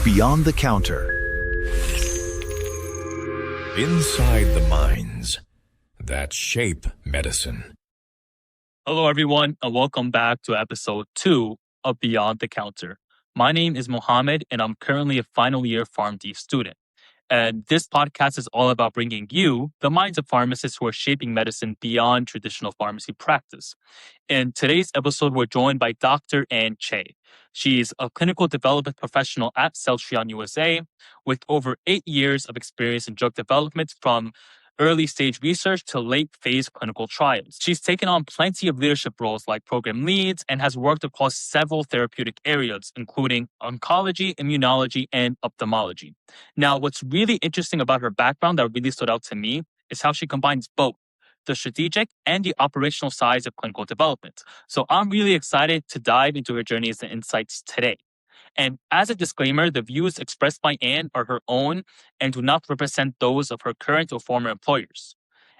Beyond the Counter. Inside the minds that shape medicine. Hello, everyone, and welcome back to episode 2 of Beyond the Counter. My name is Mohammed, and I'm currently a final year PharmD student. And this podcast is all about bringing you the minds of pharmacists who are shaping medicine beyond traditional pharmacy practice. In today's episode, we're joined by Dr. Chae. She's a clinical development professional at Celltrion USA with over 8 years of experience in drug development from early stage research to late phase clinical trials. She's taken on plenty of leadership roles like program leads and has worked across several therapeutic areas, including oncology, immunology, and ophthalmology. Now, what's really interesting about her background that really stood out to me is how she combines both the strategic and the operational sides of clinical development. So I'm really excited to dive into her journeys and insights today. And as a disclaimer, the views expressed by Anne are her own and do not represent those of her current or former employers.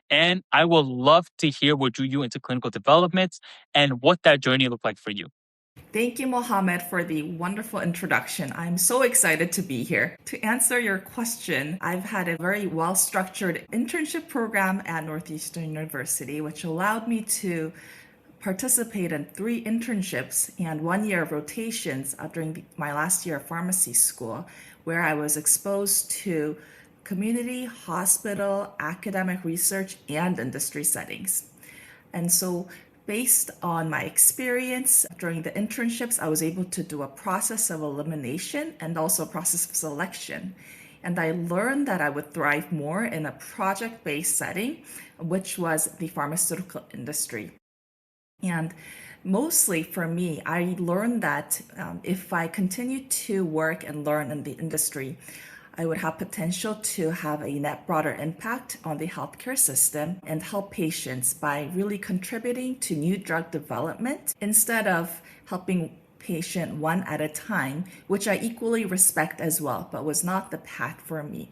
And I would love to hear what drew you into clinical development and what that journey looked like for you. Thank you, Mohammed, for the wonderful introduction. I'm so excited to be here. To answer your question, I've had a very well-structured internship program at Northeastern University, which allowed me to participate in 3 internships and 1 year of rotations during my last year of pharmacy school, where I was exposed to community, hospital, academic research, and industry settings. And so based on my experience during the internships, I was able to do a process of elimination and also a process of selection. And I learned that I would thrive more in a project-based setting, which was the pharmaceutical industry. And mostly for me, I learned that if I continued to work and learn in the industry, I would have potential to have a net broader impact on the healthcare system and help patients by really contributing to new drug development instead of helping patient one at a time, which I equally respect as well, but was not the path for me.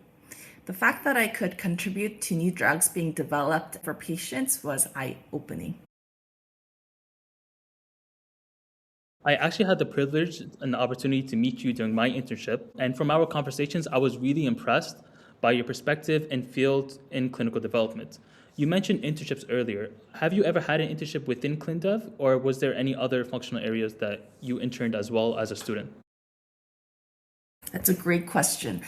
The fact that I could contribute to new drugs being developed for patients was eye-opening. I actually had the privilege and the opportunity to meet you during my internship. And from our conversations, I was really impressed by your perspective and field in clinical development. You mentioned internships earlier. Have you ever had an internship within ClinDev, or was there any other functional areas that you interned as well as a student? That's a great question.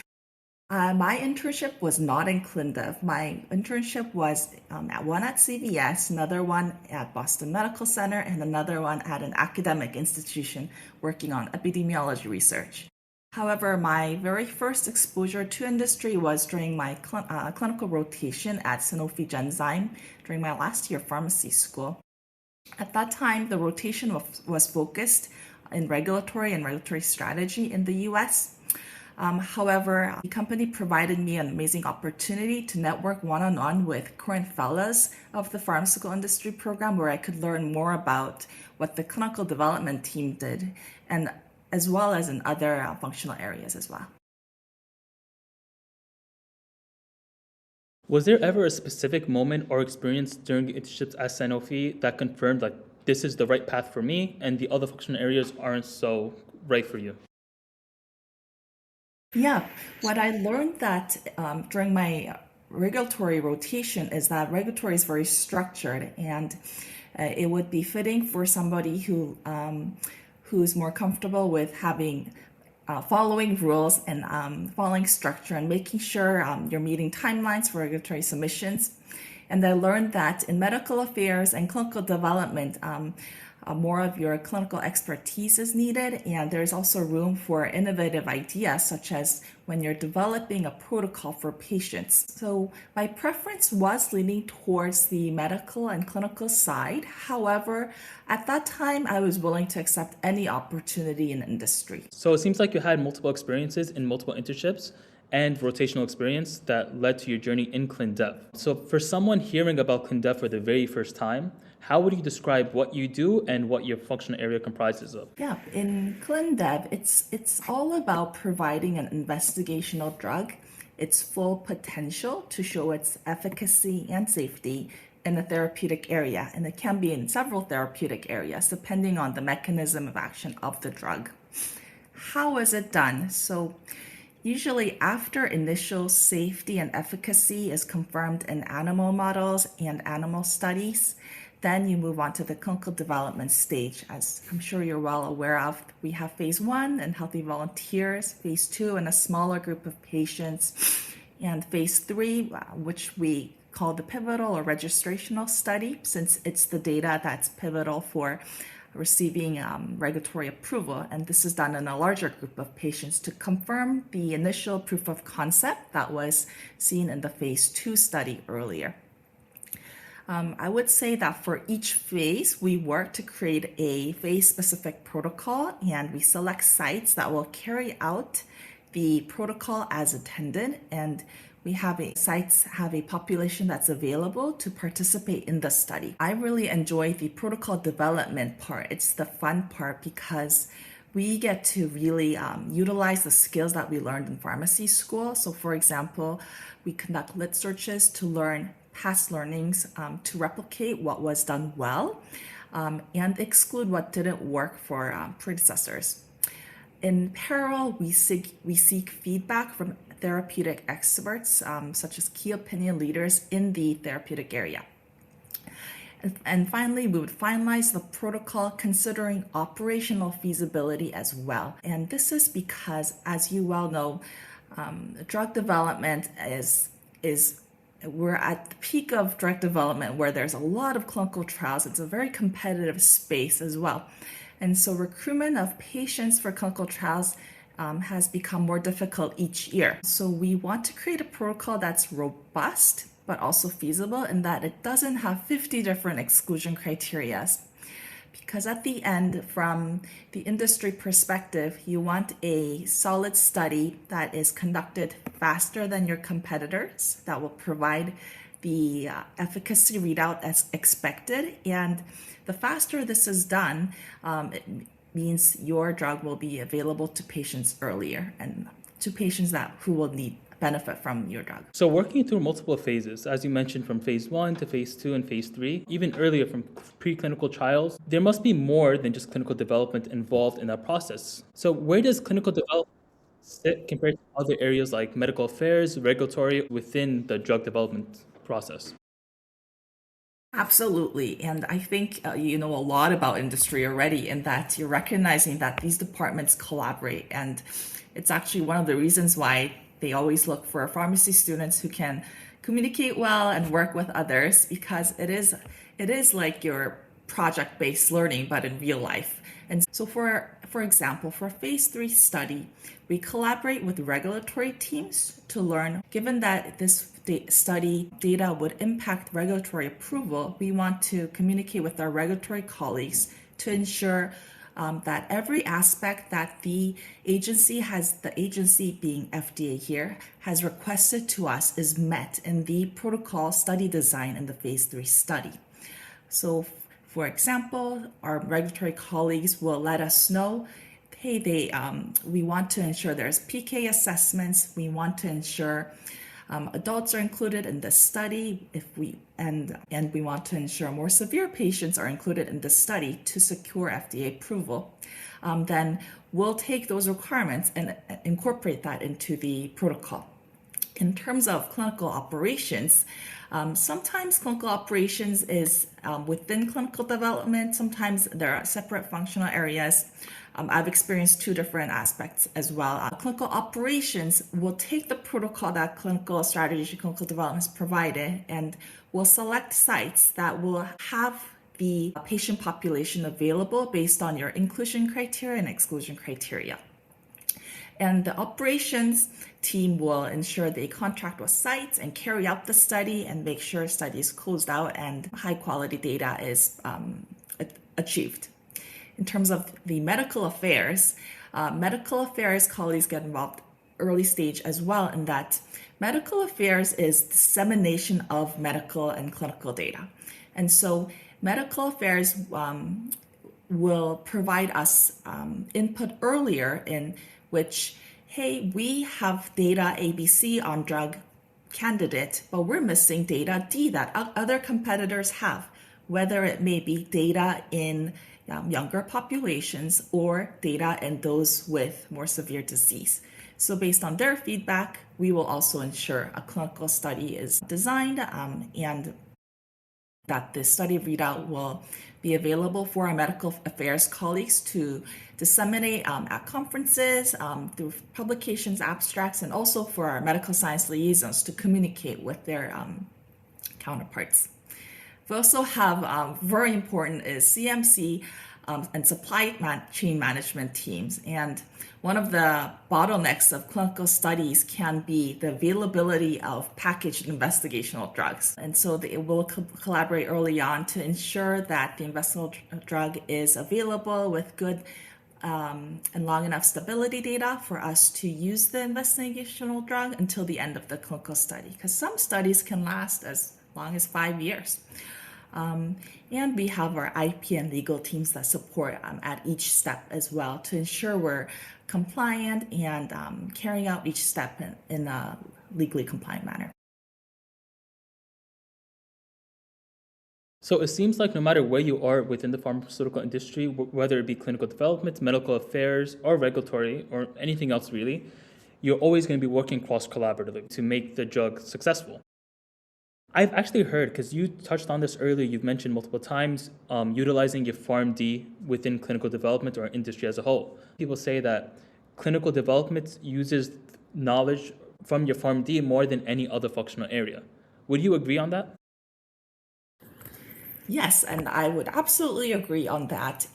My internship was not in ClinDev. My internship was one at CVS, another one at Boston Medical Center, and another one at an academic institution working on epidemiology research. However, my very first exposure to industry was during my clinical rotation at Sanofi Genzyme during my last year of pharmacy school. At that time, the rotation was focused in regulatory strategy in the US. However, the company provided me an amazing opportunity to network one-on-one with current fellows of the pharmaceutical industry program, where I could learn more about what the clinical development team did, and as well as in other functional areas as well. Was there ever a specific moment or experience during internships at Sanofi that confirmed like this is the right path for me and the other functional areas aren't so right for you? Yeah, what I learned that during my regulatory rotation is that regulatory is very structured, and it would be fitting for somebody who's more comfortable with having following rules and following structure and making sure you're meeting timelines for regulatory submissions. And I learned that in medical affairs and clinical development, more of your clinical expertise is needed, and there's also room for innovative ideas, such as when you're developing a protocol for patients. So my preference was leaning towards the medical and clinical side. However, at that time, I was willing to accept any opportunity in industry. So it seems like you had multiple experiences in multiple internships and rotational experience that led to your journey in ClinDev. So for someone hearing about ClinDev for the very first time, how would you describe what you do and what your functional area comprises of? Yeah, in ClinDev, it's all about providing an investigational drug, its full potential to show its efficacy and safety in a therapeutic area, and it can be in several therapeutic areas depending on the mechanism of action of the drug. How is it done? So usually after initial safety and efficacy is confirmed in animal models and animal studies, then you move on to the clinical development stage. As I'm sure you're well aware of, we have phase 1 in healthy volunteers, phase 2 in a smaller group of patients, and phase 3, which we call the pivotal or registrational study, since it's the data that's pivotal for receiving regulatory approval. And this is done in a larger group of patients to confirm the initial proof of concept that was seen in the phase 2 study earlier. I would say that for each phase, we work to create a phase-specific protocol, and we select sites that will carry out the protocol as intended, and we have sites have a population that's available to participate in the study. I really enjoy the protocol development part. It's the fun part because we get to really utilize the skills that we learned in pharmacy school. So for example, we conduct lit searches to learn past learnings, to replicate what was done well, and exclude what didn't work for predecessors. In parallel, we seek feedback from therapeutic experts, such as key opinion leaders in the therapeutic area. And finally, we would finalize the protocol considering operational feasibility as well. And this is because, as you well know, drug development we're at the peak of drug development where there's a lot of clinical trials. It's a very competitive space as well. And so recruitment of patients for clinical trials has become more difficult each year. So we want to create a protocol that's robust, but also feasible in that it doesn't have 50 different exclusion criteria. Because at the end, from the industry perspective, you want a solid study that is conducted faster than your competitors, that will provide the efficacy readout as expected. And the faster this is done, it means your drug will be available to patients earlier and to patients who will need benefit from your drug. So working through multiple phases, as you mentioned, from phase 1 to phase 2 and phase 3, even earlier from preclinical trials, there must be more than just clinical development involved in that process. So where does clinical development sit compared to other areas like medical affairs, regulatory within the drug development process? Absolutely. And I think you know a lot about industry already in that you're recognizing that these departments collaborate. And it's actually one of the reasons why they always look for pharmacy students who can communicate well and work with others, because it is like your project-based learning, but in real life. And so for example, for phase 3 study, we collaborate with regulatory teams to learn, given that this study data would impact regulatory approval, we want to communicate with our regulatory colleagues to ensure that every aspect that the agency being FDA here, has requested to us is met in the protocol study design in the phase 3 study. So for example, our regulatory colleagues will let us know, hey, we want to ensure there's PK assessments, we want to ensure adults are included in the study, and we want to ensure more severe patients are included in the study to secure FDA approval. Then we'll take those requirements and incorporate that into the protocol. In terms of clinical operations, sometimes clinical operations is within clinical development. Sometimes there are separate functional areas. I've experienced two different aspects as well. Clinical operations will take the protocol that clinical strategy, clinical development is provided, and will select sites that will have the patient population available based on your inclusion criteria and exclusion criteria. And the operations team will ensure they contract with sites and carry out the study and make sure study is closed out and high quality data is achieved. In terms of the medical affairs colleagues get involved early stage as well, in that medical affairs is dissemination of medical and clinical data. And so medical affairs will provide us input earlier in which, hey, we have data ABC on drug candidate, but we're missing data D that other competitors have, whether it may be data in younger populations or data in those with more severe disease. So based on their feedback, we will also ensure a clinical study is designed and that the study readout will be available for our medical affairs colleagues to disseminate at conferences, through publications, abstracts, and also for our medical science liaisons to communicate with their counterparts. We also have very important is CMC and supply chain management teams. And one of the bottlenecks of clinical studies can be the availability of packaged investigational drugs. And so they will collaborate early on to ensure that the investigational drug is available with good and long enough stability data for us to use the investigational drug until the end of the clinical study. Because some studies can last as long as 5 years. And we have our IP and legal teams that support at each step as well to ensure we're compliant and carrying out each step in a legally compliant manner. So it seems like no matter where you are within the pharmaceutical industry, whether it be clinical development, medical affairs, or regulatory, or anything else really, you're always going to be working cross-collaboratively to make the drug successful. I've actually heard, because you touched on this earlier, you've mentioned multiple times, utilizing your PharmD within clinical development or industry as a whole. People say that clinical development uses knowledge from your PharmD more than any other functional area. Would you agree on that? Yes, and I would absolutely agree on that.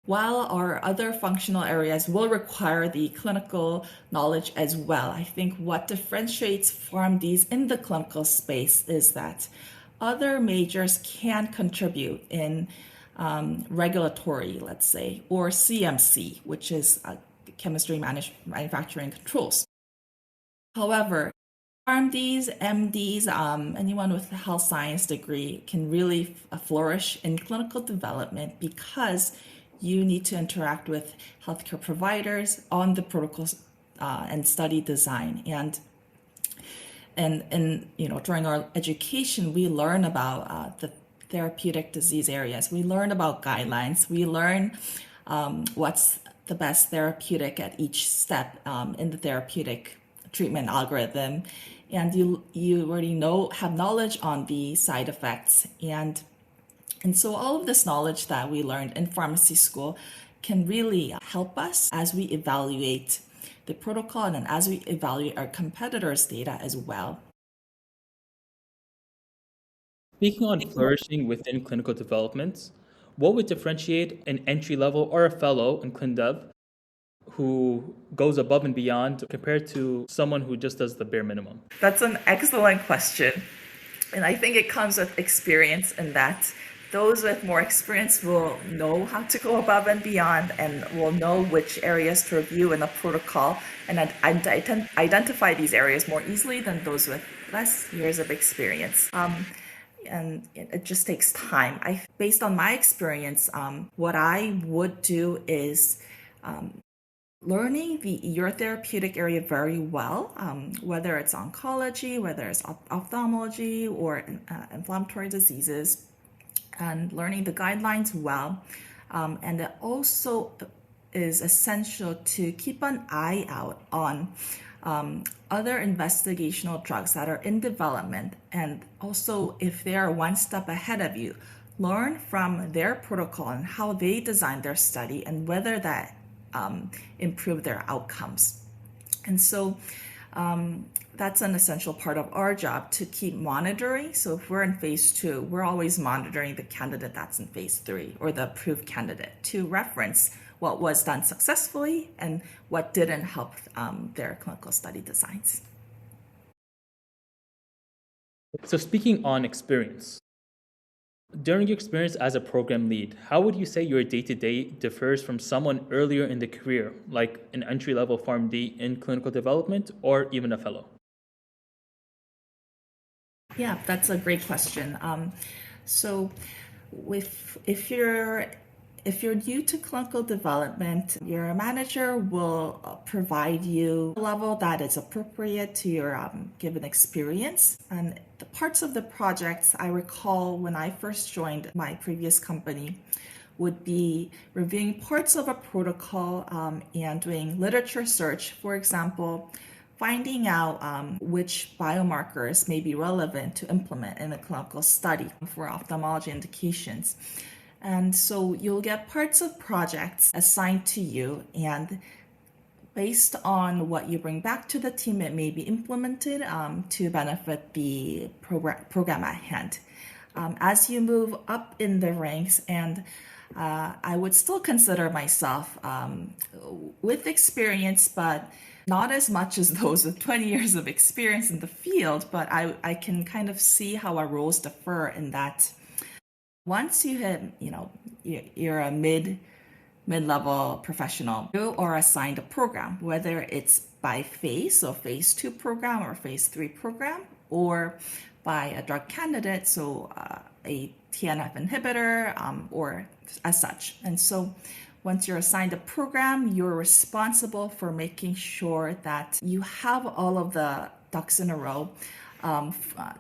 While our other functional areas will require the clinical knowledge as well, I think what differentiates PharmDs in the clinical space is that other majors can contribute in regulatory, let's say, or CMC, which is chemistry manufacturing controls. However, PharmDs, MDs, anyone with a health science degree can really flourish in clinical development because you need to interact with healthcare providers on the protocols and study design. And during our education, we learn about the therapeutic disease areas. We learn about guidelines. We learn what's the best therapeutic at each step in the therapeutic treatment algorithm. And you already have knowledge on the side effects. And so all of this knowledge that we learned in pharmacy school can really help us as we evaluate the protocol and as we evaluate our competitors' data as well. Speaking on flourishing within clinical development, what would differentiate an entry level or a fellow in ClinDev who goes above and beyond compared to someone who just does the bare minimum? That's an excellent question. And I think it comes with experience in that those with more experience will know how to go above and beyond and will know which areas to review in a protocol and identify these areas more easily than those with less years of experience. And it just takes time. Based on my experience, what I would do is learning your therapeutic area very well, whether it's oncology, whether it's ophthalmology or inflammatory diseases, and learning the guidelines well. And it also is essential to keep an eye out on other investigational drugs that are in development. And also, if they are one step ahead of you, learn from their protocol and how they designed their study and whether that improve their outcomes. And so that's an essential part of our job to keep monitoring. So if we're in phase 2, we're always monitoring the candidate that's in phase 3 or the approved candidate to reference what was done successfully and what didn't help their clinical study designs. So speaking on experience, during your experience as a program lead, how would you say your day-to-day differs from someone earlier in the career, like an entry-level PharmD in clinical development or even a fellow? Yeah, that's a great question. So if you're new to clinical development, your manager will provide you a level that is appropriate to your given experience. And the parts of the projects I recall when I first joined my previous company would be reviewing parts of a protocol and doing literature search. For example, finding out which biomarkers may be relevant to implement in a clinical study for ophthalmology indications. And so you'll get parts of projects assigned to you, and based on what you bring back to the team, it may be implemented to benefit the program at hand. As you move up in the ranks, and I would still consider myself with experience, but not as much as those with 20 years of experience in the field, but I can kind of see how our roles differ in that once you hit, you're a mid-level professional, you are assigned a program, whether it's by phase, so phase 2 program or phase 3 program, or by a drug candidate, so a TNF inhibitor or as such. And so once you're assigned a program, you're responsible for making sure that you have all of the ducks in a row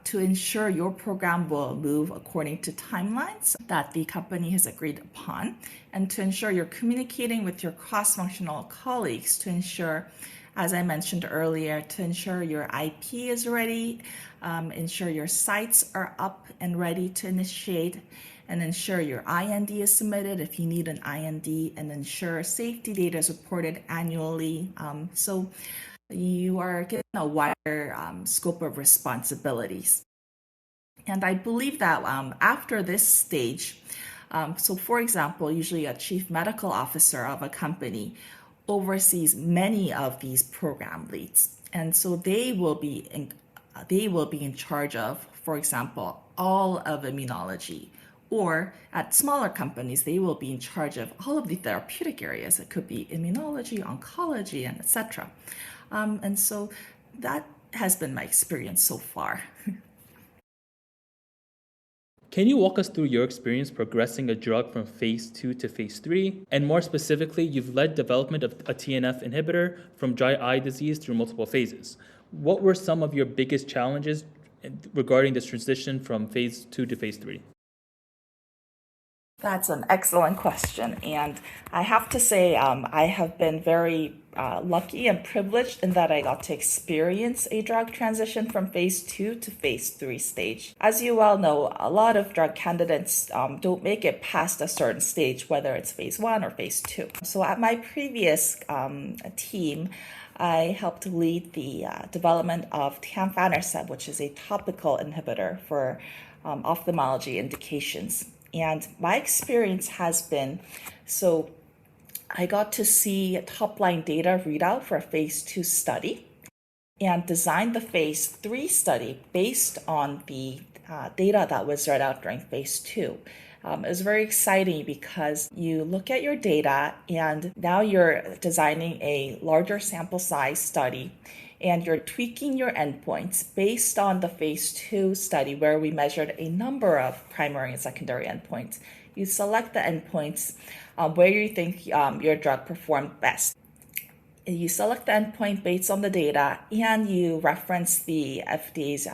to ensure your program will move according to timelines that the company has agreed upon, and to ensure you're communicating with your cross-functional colleagues to ensure, as I mentioned earlier, to ensure your IP is ready, ensure your sites are up and ready to initiate, and ensure your IND is submitted if you need an IND, and ensure safety data is reported annually. So you are given a wider scope of responsibilities. And I believe that after this stage, so for example, usually a chief medical officer of a company oversees many of these program leads. And so they will be in charge of, for example, all of immunology. Or at smaller companies, they will be in charge of all of the therapeutic areas. It could be immunology, oncology, and etc. And so that has been my experience so far. Can you walk us through your experience progressing a drug from phase 2 to phase 3? And more specifically, you've led development of a TNF inhibitor from dry eye disease through multiple phases. What were some of your biggest challenges regarding this transition from phase 2 to phase 3? That's an excellent question. And I have to say, I have been very lucky and privileged in that I got to experience a drug transition from phase 2 to phase 3 stage. As you well know, a lot of drug candidates don't make it past a certain stage, whether it's phase 1 or phase 2. So at my previous team, I helped lead the development of tamfanercept, which is a topical inhibitor for ophthalmology indications. And my experience has been, so I got to see top-line data readout for a phase 2 study and designed the phase 3 study based on the data that was read out during phase 2. It was very exciting because you look at your data and now you're designing a larger sample size study, and you're tweaking your endpoints based on the phase 2 study where we measured a number of primary and secondary endpoints. You select the endpoints where you think your drug performed best. You select the endpoint based on the data, and you reference the FDA's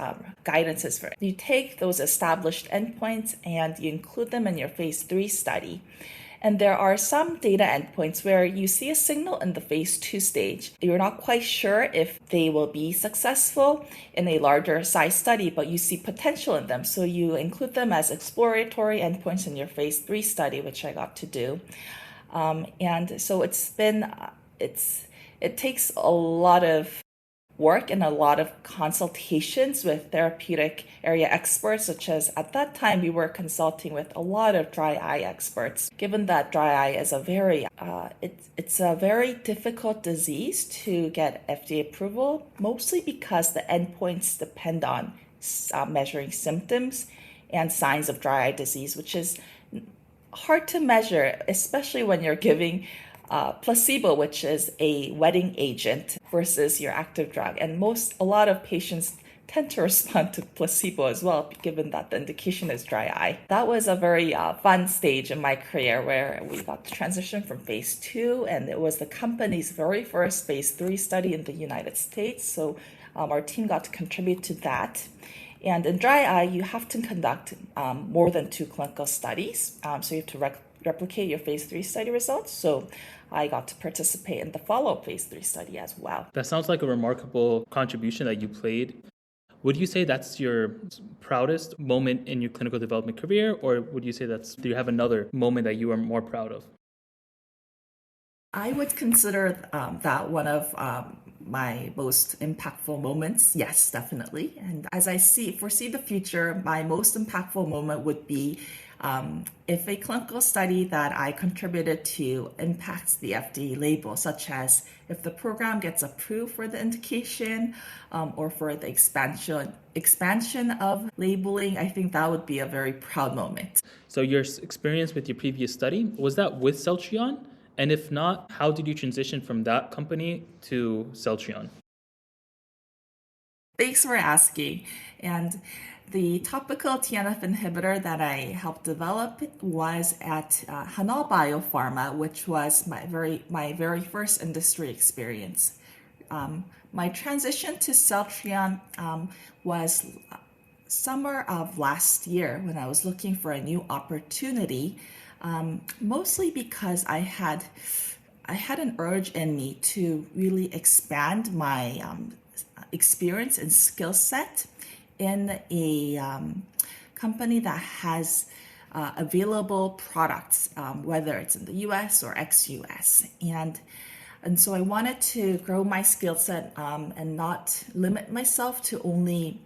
guidances for it. You take those established endpoints and you include them in your phase 3 study. And there are some data endpoints where you see a signal in the phase 2 stage. You're not quite sure if they will be successful in a larger size study, but you see potential in them. So you include them as exploratory endpoints in your phase 3 study, which I got to do. And so it takes a lot of work and a lot of consultations with therapeutic area experts, such as at that time we were consulting with a lot of dry eye experts, given that dry eye is a very difficult disease to get FDA approval, mostly because the endpoints depend on measuring symptoms and signs of dry eye disease, which is hard to measure, especially when you're giving placebo, which is a wetting agent, versus your active drug. And a lot of patients tend to respond to placebo as well, given that the indication is dry eye. That was a very fun stage in my career where we got to transition from phase 2, and it was the company's very first phase 3 study in the United States. So our team got to contribute to that. And in dry eye, you have to conduct more than 2 clinical studies. So you have to replicate your phase 3 study results. So I got to participate in the follow-up phase 3 study as well. That sounds like a remarkable contribution that you played. Would you say that's your proudest moment in your clinical development career, or would you say do you have another moment that you are more proud of? I would consider that one of my most impactful moments. Yes, definitely. And as I foresee the future, my most impactful moment would be if a clinical study that I contributed to impacts the FDA label, such as if the program gets approved for the indication or for the expansion of labeling. I think that would be a very proud moment. So your experience with your previous study, was that with Celltrion? And if not, how did you transition from that company to Celltrion? Thanks for asking. And the topical TNF inhibitor that I helped develop was at ALL Pharma, which was my very first industry experience. My transition to Celltrion was summer of last year when I was looking for a new opportunity, mostly because I had an urge in me to really expand my experience and skill set in a company that has available products, whether it's in the US or ex-US. And so I wanted to grow my skill set and not limit myself to only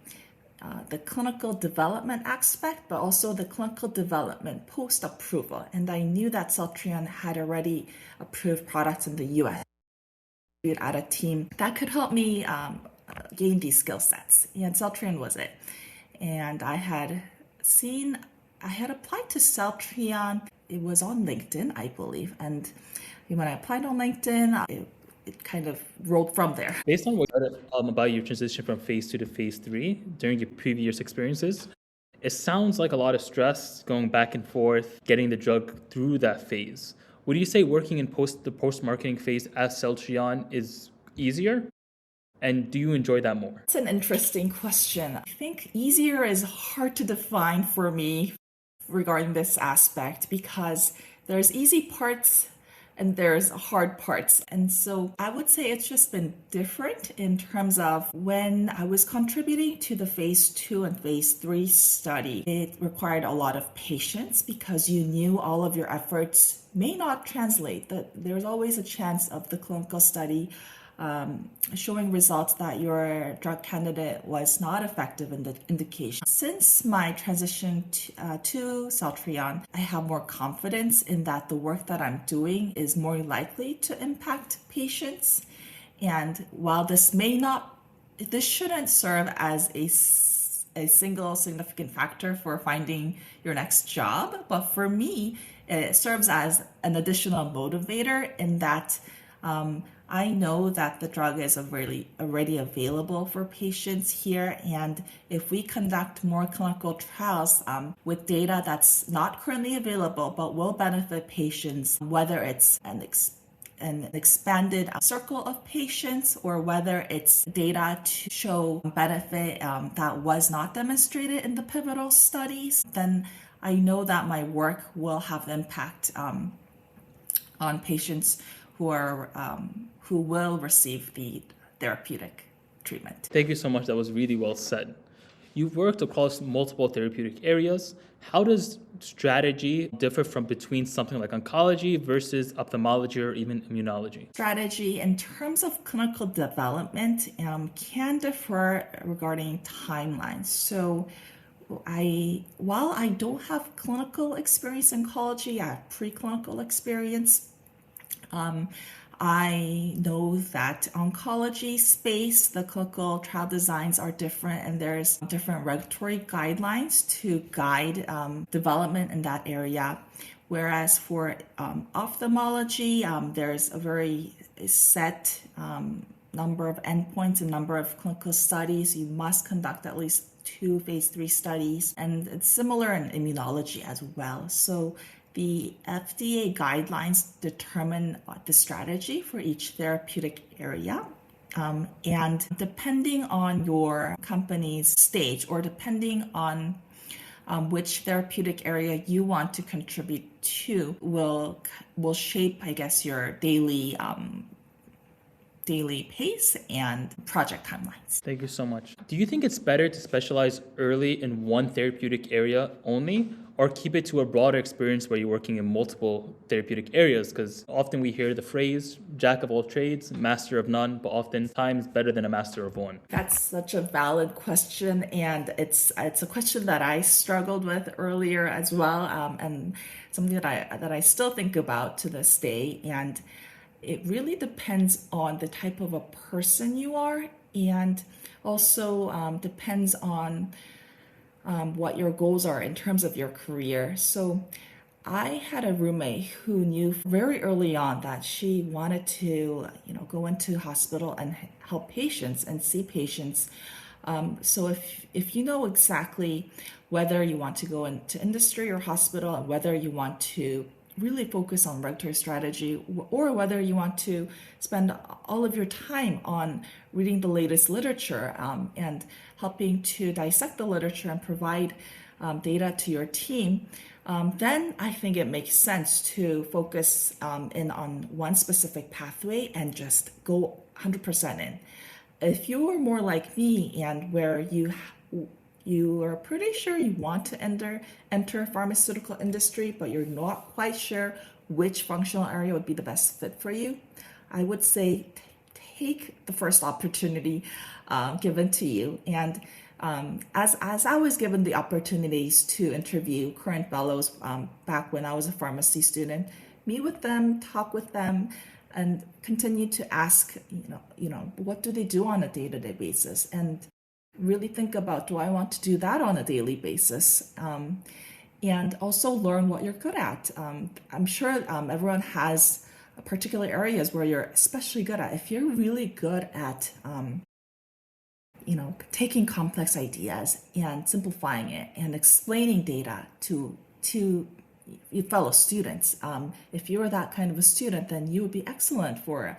the clinical development aspect, but also the clinical development post-approval. And I knew that Celltrion had already approved products in the US at a team that could help me gain these skill sets. And Celltrion was it. And I had applied to Celltrion. It was on LinkedIn, I believe. And when I applied on LinkedIn, it kind of rolled from there. Based on what you said about your transition from phase 2 to phase 3 during your previous experiences, it sounds like a lot of stress going back and forth, getting the drug through that phase. Would you say working in the post-marketing phase as Celltrion is easier? And do you enjoy that more? It's an interesting question. I think easier is hard to define for me regarding this aspect because there's easy parts and there's hard parts. And so I would say it's just been different in terms of when I was contributing to the phase 2 and phase 3 study. It required a lot of patience because you knew all of your efforts may not translate. There's always a chance of the clinical study showing results that your drug candidate was not effective in the indication. Since my transition to Celltrion, I have more confidence in that the work that I'm doing is more likely to impact patients. And while this shouldn't serve as a single significant factor for finding your next job, but for me, it serves as an additional motivator in that I know that the drug is already available for patients here, and if we conduct more clinical trials with data that's not currently available but will benefit patients, whether it's an expanded circle of patients or whether it's data to show benefit that was not demonstrated in the pivotal studies, then I know that my work will have impact on patients who will receive the therapeutic treatment. Thank you so much. That was really well said. You've worked across multiple therapeutic areas. How does strategy differ from between something like oncology versus ophthalmology or even immunology? Strategy in terms of clinical development can differ regarding timelines. So while I don't have clinical experience in oncology, I have preclinical experience. I know that oncology space, the clinical trial designs are different, and there's different regulatory guidelines to guide development in that area. Whereas for ophthalmology, there's a very set number of endpoints and number of clinical studies. You must conduct at least 2 phase 3 studies, and it's similar in immunology as well. So the FDA guidelines determine the strategy for each therapeutic area. And depending on your company's stage or depending on which therapeutic area you want to contribute to will shape, I guess, your daily pace and project timelines. Thank you so much. Do you think it's better to specialize early in one therapeutic area only, or keep it to a broader experience where you're working in multiple therapeutic areas? Because often we hear the phrase, jack of all trades, master of none, but oftentimes better than a master of one. That's such a valid question, and it's a question that I struggled with earlier as well, and something that I still think about to this day. And it really depends on the type of a person you are, and also depends on what your goals are in terms of your career. So I had a roommate who knew very early on that she wanted to, go into hospital and help patients and see patients. So if you know exactly whether you want to go into industry or hospital, and whether you want to really focus on regulatory strategy, or whether you want to spend all of your time on reading the latest literature and helping to dissect the literature and provide data to your team, then I think it makes sense to focus in on one specific pathway and just go 100% in. If you're more like me, and where you are pretty sure you want to enter pharmaceutical industry, but you're not quite sure which functional area would be the best fit for you, I would say take the first opportunity given to you. And as I was given the opportunities to interview current fellows back when I was a pharmacy student, meet with them, talk with them, and continue to ask, what do they do on a day-to-day basis? And really think about, do I want to do that on a daily basis? And also learn what you're good at. I'm sure everyone has particular areas where you're especially good at. If you're really good at, taking complex ideas and simplifying it and explaining data to your fellow students, if you're that kind of a student, then you would be excellent for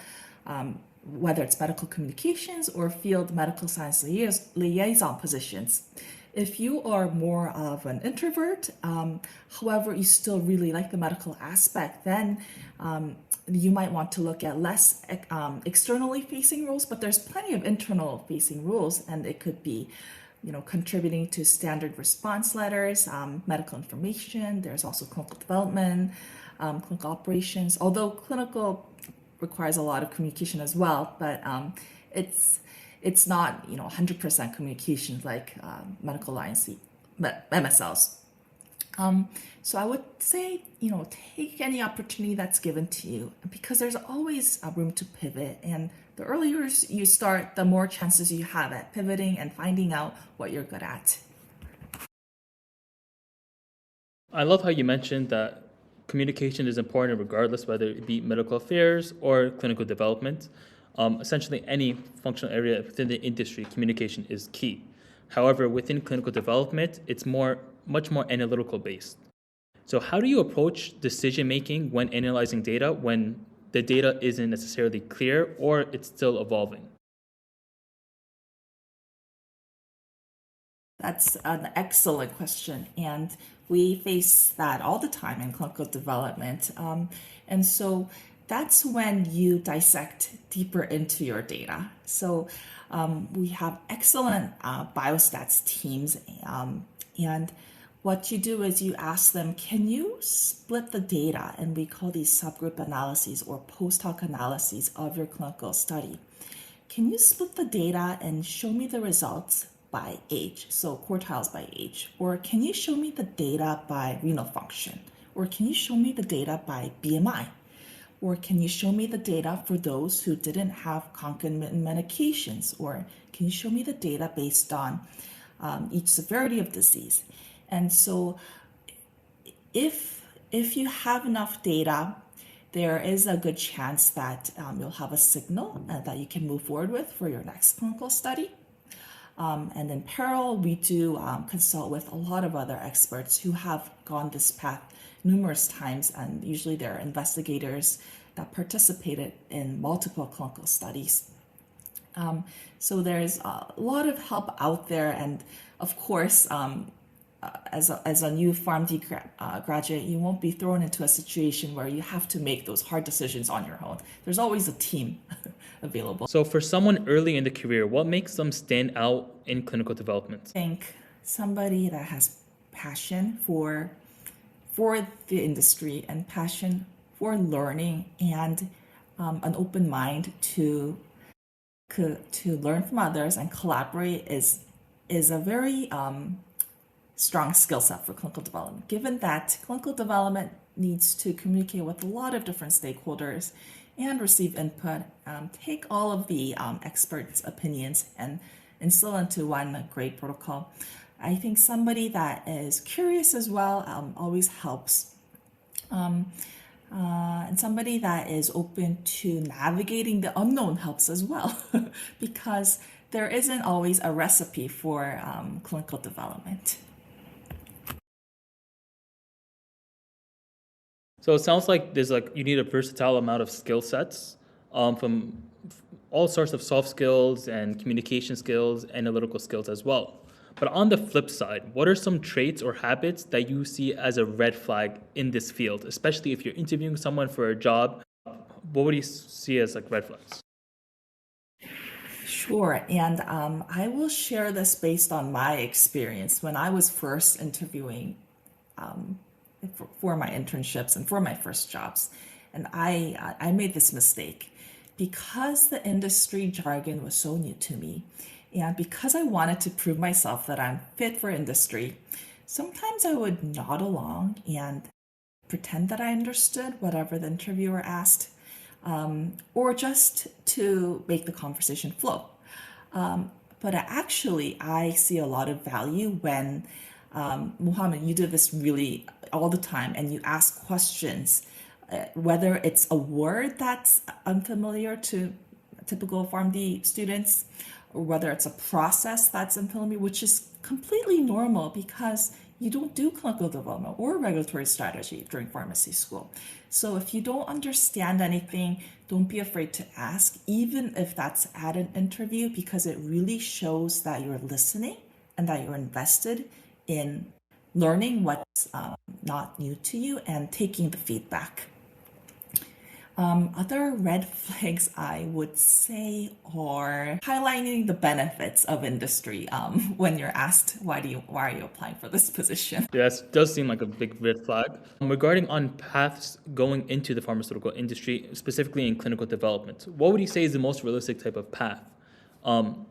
whether it's medical communications or field medical science liaison positions. If you are more of an introvert, however, you still really like the medical aspect, then you might want to look at less externally facing roles, but there's plenty of internal facing roles, and it could be contributing to standard response letters, medical information. There's also clinical development, clinical operations, although clinical requires a lot of communication as well, but it's not 100% communication like medical alliance MSLs. So I would say take any opportunity that's given to you, because there's always a room to pivot, and the earlier you start, the more chances you have at pivoting and finding out what you're good at. I love how you mentioned that communication is important regardless whether it be medical affairs or clinical development. Essentially, any functional area within the industry, communication is key. However, within clinical development, it's much more analytical based. So how do you approach decision making when analyzing data when the data isn't necessarily clear or it's still evolving? That's an excellent question, and we face that all the time in clinical development. And so that's when you dissect deeper into your data. So we have excellent biostats teams, and what you do is you ask them, can you split the data? And we call these subgroup analyses or post hoc analyses of your clinical study. Can you split the data and show me the results by age, so quartiles by age? Or can you show me the data by renal function? Or can you show me the data by BMI? Or can you show me the data for those who didn't have concomitant medications? Or can you show me the data based on each severity of disease? And so if you have enough data, there is a good chance that you'll have a signal that you can move forward with for your next clinical study. And in parallel, we do consult with a lot of other experts who have gone this path numerous times, and usually they're investigators that participated in multiple clinical studies. So there's a lot of help out there, and of course, as a new PharmD graduate, you won't be thrown into a situation where you have to make those hard decisions on your own. There's always a team available. So for someone early in the career, what makes them stand out in clinical development? I think somebody that has passion for the industry and passion for learning and an open mind to learn from others and collaborate is a very strong skill set for clinical development, given that clinical development needs to communicate with a lot of different stakeholders and receive input, take all of the experts' opinions and instill into one great protocol. I think somebody that is curious as well always helps. And somebody that is open to navigating the unknown helps as well, because there isn't always a recipe for clinical development. So it sounds like you need a versatile amount of skill sets from all sorts of soft skills and communication skills, analytical skills as well. But on the flip side, what are some traits or habits that you see as a red flag in this field, especially if you're interviewing someone for a job? What would you see as red flags? Sure, and I will share this based on my experience when I was first interviewing for my internships and for my first jobs. And I made this mistake because the industry jargon was so new to me. And because I wanted to prove myself that I'm fit for industry, sometimes I would nod along and pretend that I understood whatever the interviewer asked, or just to make the conversation flow. But actually, I see a lot of value when, Mohammed, you do this really all the time and you ask questions, whether it's a word that's unfamiliar to typical PharmD students, or whether it's a process that's unfamiliar, which is completely normal because you don't do clinical development or regulatory strategy during pharmacy school. So if you don't understand anything, don't be afraid to ask, even if that's at an interview, because it really shows that you're listening and that you're invested in learning what's not new to you and taking the feedback. Other red flags I would say are highlighting the benefits of industry when you're asked why are you applying for this position. Yes, does seem like a big red flag. Regarding on paths going into the pharmaceutical industry, specifically in clinical development, what would you say is the most realistic type of path?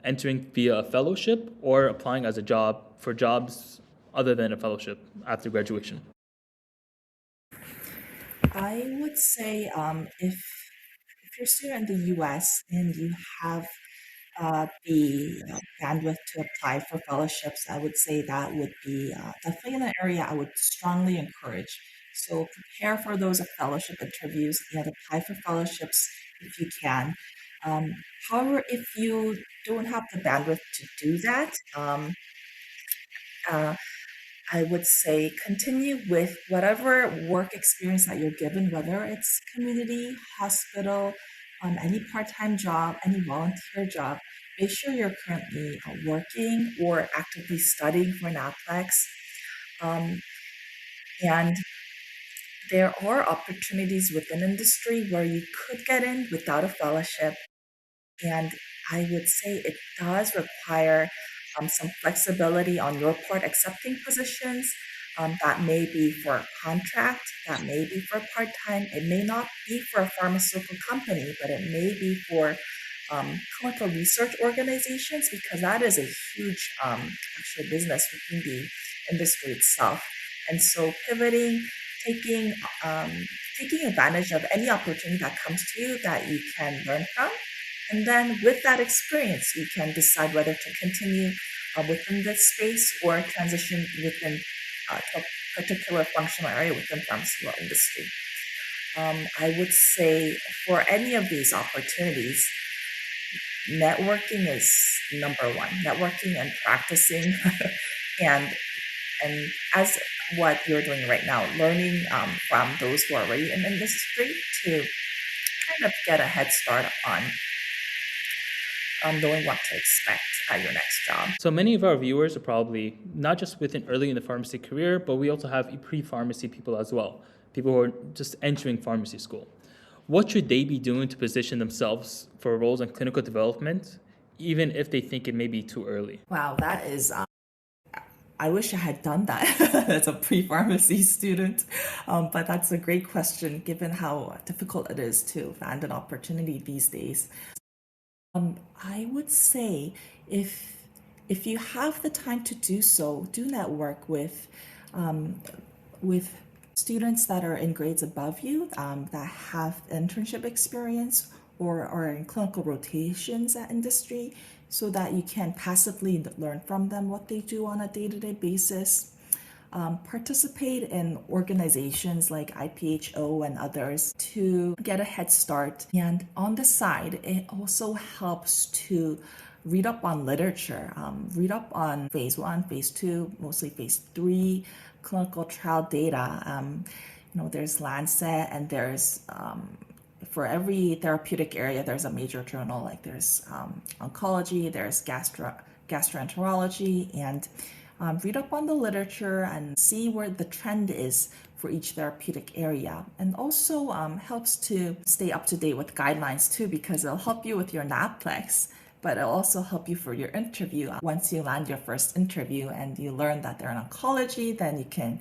Entering via a fellowship or applying as a job for jobs other than a fellowship after graduation? I would say if you're a student in the US and you have the bandwidth to apply for fellowships, I would say that would be definitely an area I would strongly encourage. So prepare for those fellowship interviews and apply for fellowships if you can. Um, However, if you don't have the bandwidth to do that, uh, I would say continue with whatever work experience that you're given, whether it's community, hospital, any part-time job, any volunteer job. Make sure you're currently working or actively studying for an NAPLEX. And there are opportunities within industry where you could get in without a fellowship. And I would say it does require some flexibility on your part accepting positions that may be for a contract, that may be for part-time. It may not be for a pharmaceutical company, but it may be for clinical research organizations, because that is a huge actual business within the industry itself. And so pivoting, taking advantage of any opportunity that comes to you that you can learn from. And then with that experience, you can decide whether to continue within this space or transition within to a particular functional area within pharmaceutical industry. I would say for any of these opportunities, networking is number one. Networking and practicing, and as what you're doing right now, learning from those who are already in industry to kind of get a head start knowing what to expect at your next job. So many of our viewers are probably not just within early in the pharmacy career, but we also have pre-pharmacy people as well, people who are just entering pharmacy school. What should they be doing to position themselves for roles in clinical development, even if they think it may be too early? Wow, that is I wish I had done that as a pre-pharmacy student, but that's a great question given how difficult it is to land an opportunity these days. I would say if you have the time to do so, do network with students that are in grades above you that have internship experience or are in clinical rotations at industry, so that you can passively learn from them what they do on a day-to-day basis. Participate in organizations like IPHO and others to get a head start. And on the side, it also helps to read up on literature, read up on phase 1, phase 2, mostly phase 3 clinical trial data. There's Lancet, and there's for every therapeutic area, there's a major journal. Like there's oncology, there's gastroenterology, and read up on the literature and see where the trend is for each therapeutic area. And also helps to stay up to date with guidelines too, because it'll help you with your NAPLEX, but it'll also help you for your interview. Once you land your first interview and you learn that they're in oncology, then you can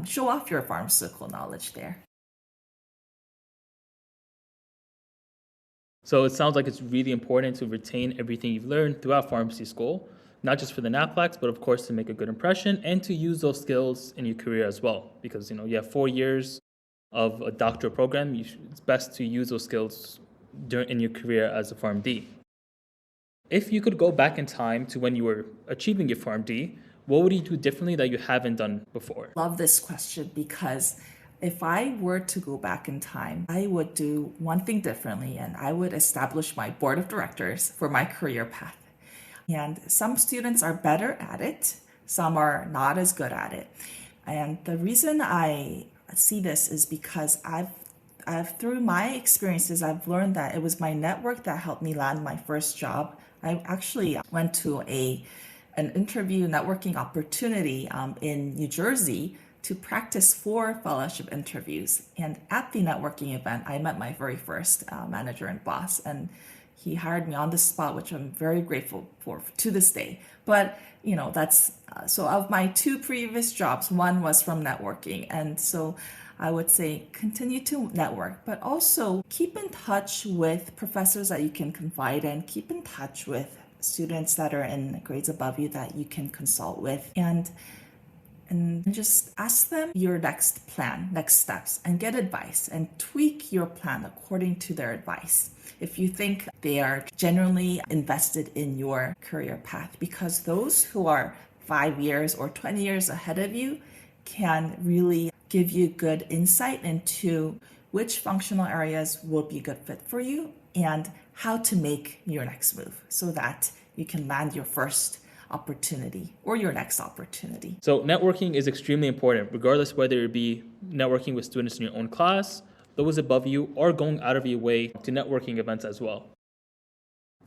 show off your pharmaceutical knowledge there. So it sounds like it's really important to retain everything you've learned throughout pharmacy school, not just for the NAPLEX, but of course to make a good impression and to use those skills in your career as well. Because you have 4 years of a doctoral program, it's best to use those skills in your career as a PharmD. If you could go back in time to when you were achieving your PharmD, what would you do differently that you haven't done before? Love this question, because if I were to go back in time, I would do one thing differently, and I would establish my board of directors for my career path. And some students are better at it, some are not as good at it. And the reason I see this is because I've through my experiences, I've learned that it was my network that helped me land my first job. I actually went to an interview networking opportunity in New Jersey to practice for fellowship interviews. And at the networking event, I met my very first manager and boss, and he hired me on the spot, which I'm very grateful for to this day. But that's so of my 2 previous jobs, one was from networking. And so I would say continue to network, but also keep in touch with professors that you can confide in, keep in touch with students that are in grades above you that you can consult with, and just ask them your next plan, next steps, and get advice and tweak your plan according to their advice if you think they are genuinely invested in your career path. Because those who are 5 years or 20 years ahead of you can really give you good insight into which functional areas will be a good fit for you and how to make your next move so that you can land your first opportunity or your next opportunity. So networking is extremely important, regardless whether it be networking with students in your own class, those above you, or going out of your way to networking events as well.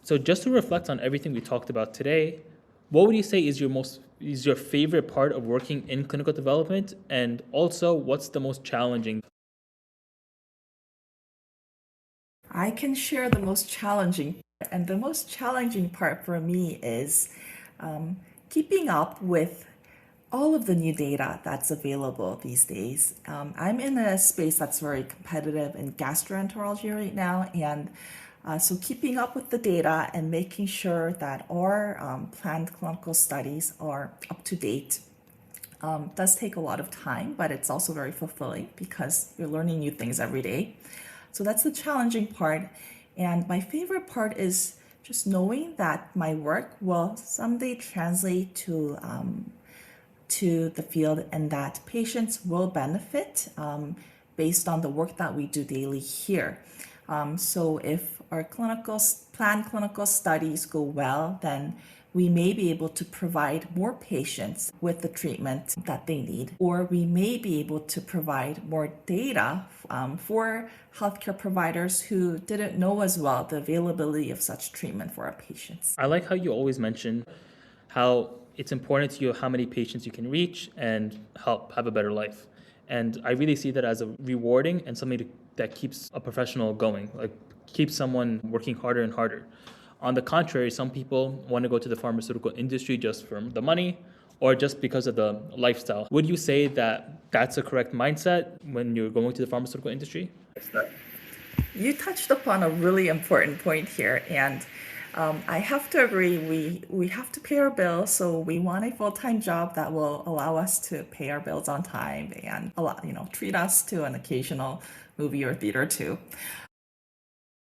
So just to reflect on everything we talked about today, what would you say is your favorite part of working in clinical development, and also what's the most challenging? I can share the most challenging part, and the most challenging part for me is keeping up with all of the new data that's available these days. I'm in a space that's very competitive in gastroenterology right now, and so keeping up with the data and making sure that our planned clinical studies are up to date does take a lot of time, but it's also very fulfilling because you're learning new things every day. So that's the challenging part. And my favorite part is just knowing that my work will someday translate to the field, and that patients will benefit based on the work that we do daily here. So if our planned clinical studies go well, then we may be able to provide more patients with the treatment that they need, or we may be able to provide more data for healthcare providers who didn't know as well the availability of such treatment for our patients. I like how you always mention how it's important to you how many patients you can reach and help have a better life. And I really see that as a rewarding and something that keeps a professional going, like keeps someone working harder and harder. On the contrary, some people want to go to the pharmaceutical industry just for the money or just because of the lifestyle. Would you say that that's a correct mindset when you're going to the pharmaceutical industry? You touched upon a really important point here, and I have to agree. We have to pay our bills, so we want a full-time job that will allow us to pay our bills on time and treat us to an occasional movie or theater too.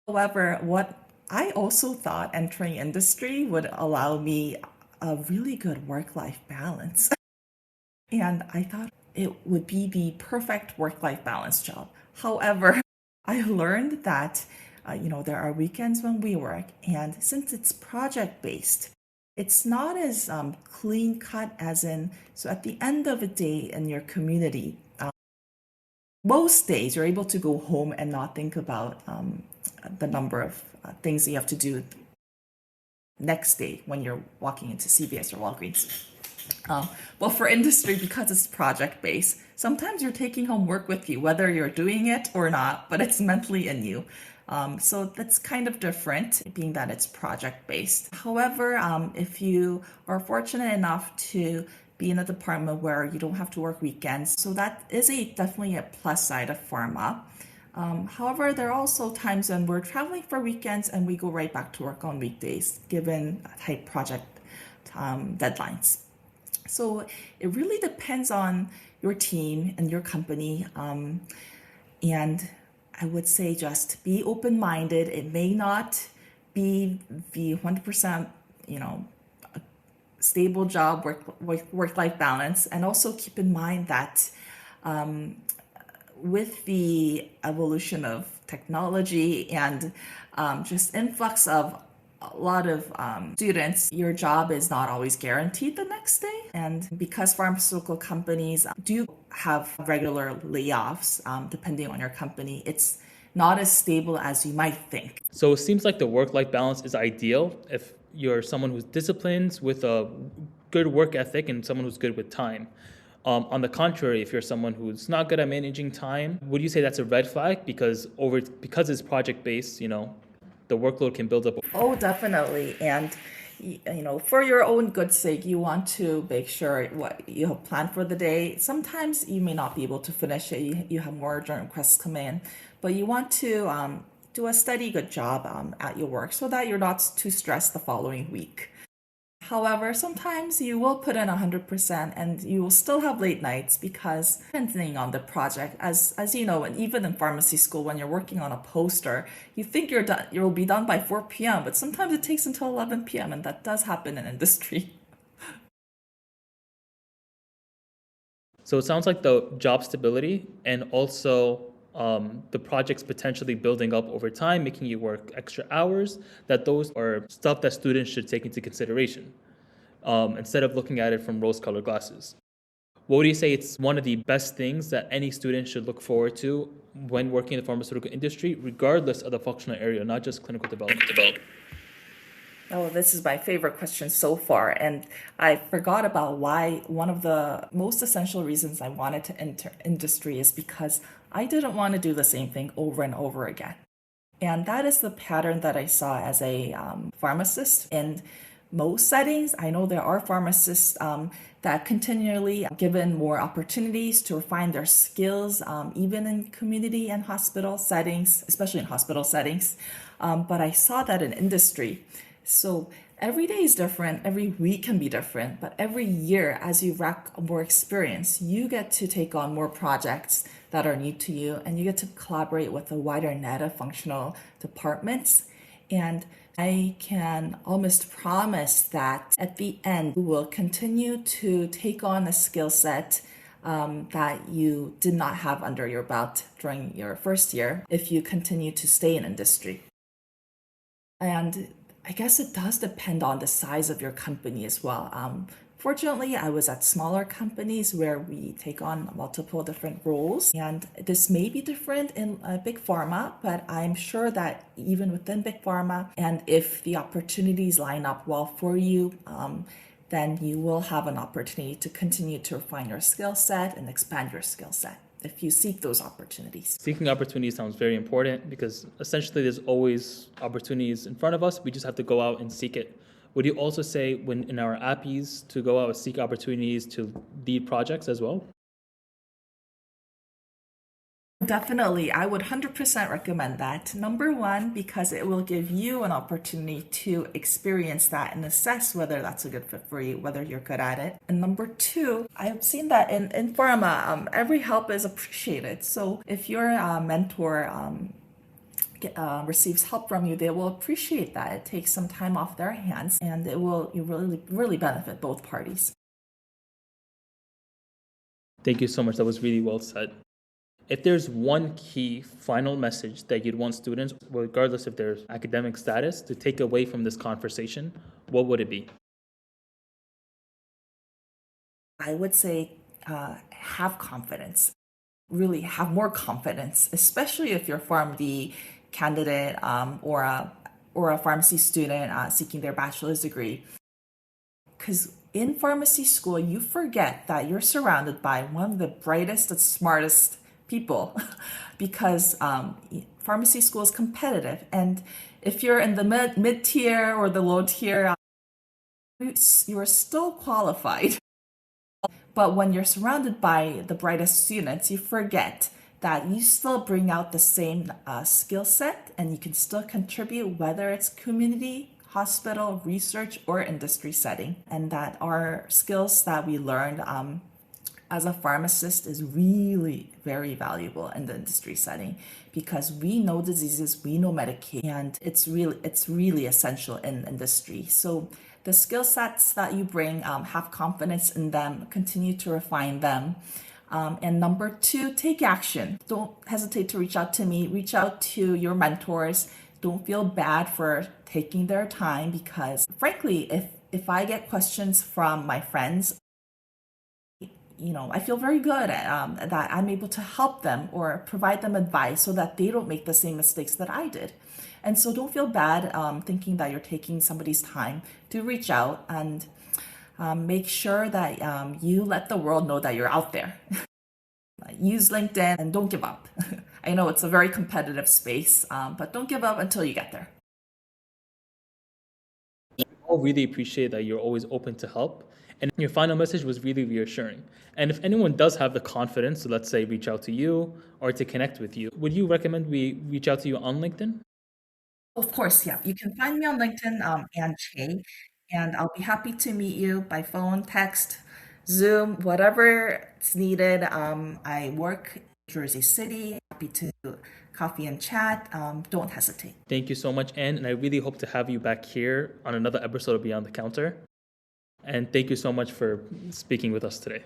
However, what I also thought entering industry would allow me a really good work-life balance. And I thought it would be the perfect work-life balance job. However, I learned that there are weekends when we work, and since it's project-based, it's not as clean cut as in, so at the end of a day in your community, most days you're able to go home and not think about the number of things that you have to do next day when you're walking into CVS or Walgreens. Well, for industry, because it's project-based, sometimes you're taking home work with you, whether you're doing it or not, but it's mentally in you. So that's kind of different, being that it's project-based. However, if you are fortunate enough to be in a department where you don't have to work weekends, so that is definitely a plus side of Pharma. However, there are also times when we're traveling for weekends and we go right back to work on weekdays, given tight project deadlines. So it really depends on your team and your company. And I would say just be open-minded. It may not be the 100%, stable job, work-life balance. And also keep in mind that with the evolution of technology and just influx of a lot of students, your job is not always guaranteed the next day. And because pharmaceutical companies do have regular layoffs, depending on your company, it's not as stable as you might think. So it seems like the work-life balance is ideal if you're someone who's disciplined with a good work ethic and someone who's good with time. On the contrary, if you're someone who's not good at managing time, would you say that's a red flag? Because it's project-based, the workload can build up. Oh, definitely. And for your own good sake, you want to make sure what you have planned for the day. Sometimes you may not be able to finish it. You have more urgent requests come in, but you want to do a steady, good job at your work so that you're not too stressed the following week. However, sometimes you will put in 100% and you will still have late nights because depending on the project, as you know, and even in pharmacy school, when you're working on a poster, you think you'll be done by 4 p.m., but sometimes it takes until 11 p.m., and that does happen in industry. So it sounds like the job stability and also the projects potentially building up over time, making you work extra hours, that those are stuff that students should take into consideration instead of looking at it from rose-colored glasses. What would you say it's one of the best things that any student should look forward to when working in the pharmaceutical industry, regardless of the functional area, not just clinical development? Oh, this is my favorite question so far. And I forgot about why one of the most essential reasons I wanted to enter industry is because I didn't want to do the same thing over and over again. And that is the pattern that I saw as a pharmacist in most settings. I know there are pharmacists that continually given more opportunities to refine their skills, even in community and hospital settings, especially in hospital settings. But I saw that in industry. So every day is different, every week can be different, but every year as you rack more experience, you get to take on more projects that are new to you, and you get to collaborate with a wider net of functional departments. And I can almost promise that at the end, you will continue to take on a skill set that you did not have under your belt during your first year if you continue to stay in industry. And I guess it does depend on the size of your company as well. Fortunately, I was at smaller companies where we take on multiple different roles, and this may be different in big pharma, but I'm sure that even within big pharma, and if the opportunities line up well for you, then you will have an opportunity to continue to refine your skill set and expand your skill set if you seek those opportunities. Seeking opportunities sounds very important because essentially there's always opportunities in front of us. We just have to go out and seek it. Would you also say when in our appies to go out and seek opportunities to lead projects as well? Definitely, I would 100% recommend that. Number one, because it will give you an opportunity to experience that and assess whether that's a good fit for you, whether you're good at it. And number two, I've seen that in pharma, every help is appreciated. So if your mentor receives help from you, they will appreciate that. It takes some time off their hands, and it will really benefit both parties. Thank you so much. That was really well said. If there's one key final message that you'd want students, regardless of their academic status, to take away from this conversation, what would it be? I would say have confidence. Really have more confidence, especially if you're a PharmD candidate or a pharmacy student seeking their bachelor's degree. Because in pharmacy school, you forget that you're surrounded by one of the brightest and smartest people because pharmacy school is competitive. And if you're in the mid tier or the low tier, you are still qualified. But when you're surrounded by the brightest students, you forget that you still bring out the same skill set and you can still contribute, whether it's community, hospital, research, or industry setting. And that our skills that we learned as a pharmacist is really very valuable in the industry setting because we know diseases, we know medication, and it's really essential in industry. So the skill sets that you bring, have confidence in them, continue to refine them. And number two, take action. Don't hesitate to reach out to me, reach out to your mentors. Don't feel bad for taking their time because frankly, if I get questions from my friends, I feel very good that I'm able to help them or provide them advice so that they don't make the same mistakes that I did. And so don't feel bad thinking that you're taking somebody's time to reach out and make sure that you let the world know that you're out there. Use LinkedIn and don't give up. I know it's a very competitive space, but don't give up until you get there. I really appreciate that you're always open to help. And your final message was really reassuring. And if anyone does have the confidence to, let's say, reach out to you or to connect with you, would you recommend we reach out to you on LinkedIn? Of course, yeah. You can find me on LinkedIn and Chae, and I'll be happy to meet you by phone, text, Zoom, whatever is needed. I work in Jersey City. Happy to coffee and chat. Don't hesitate. Thank you so much, Anne. And I really hope to have you back here on another episode of Beyond the Counter. And thank you so much for speaking with us today.